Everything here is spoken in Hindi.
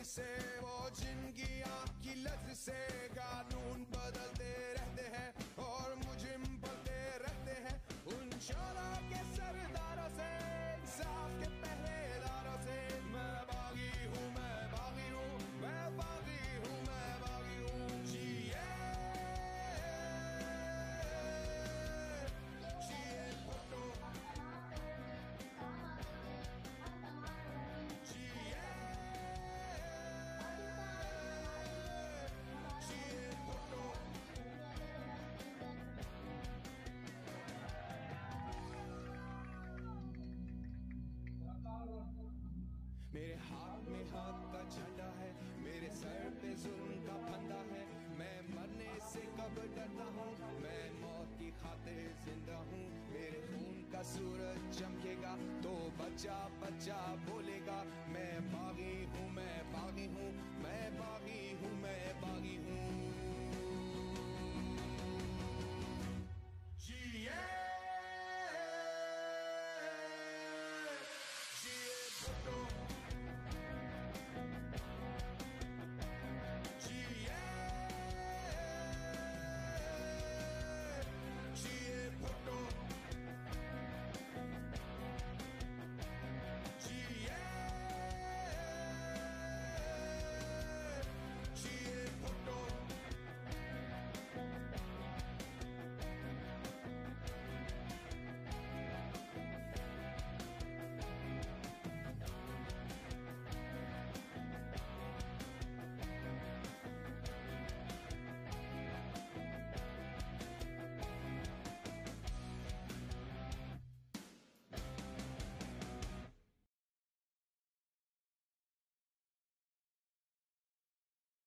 से वो जिनकी आँख की लज से कानून बदलते रहते हैं और मुजिम पलते रहते हैं उन शोरों के सरदारों से, इंसाफ के पहरेदारों से। मैं बागी हूँ, मैं बागी हूँ, मैं बागी हूँ, मैं बागी हूँ। जिए भुट्टो, जिए भुट्टो। मेरे हाथ में हाथ का झंडा है, मेरे सर पे जुल्म का फंदा है। मैं मरने से कब डरता हूँ, मैं मौत की खातिर जिंदा हूँ। मेरे खून का सूरज चमकेगा तो बच्चा बच्चा बोलेगा मैं बागी हूँ, मैं बागी हूँ,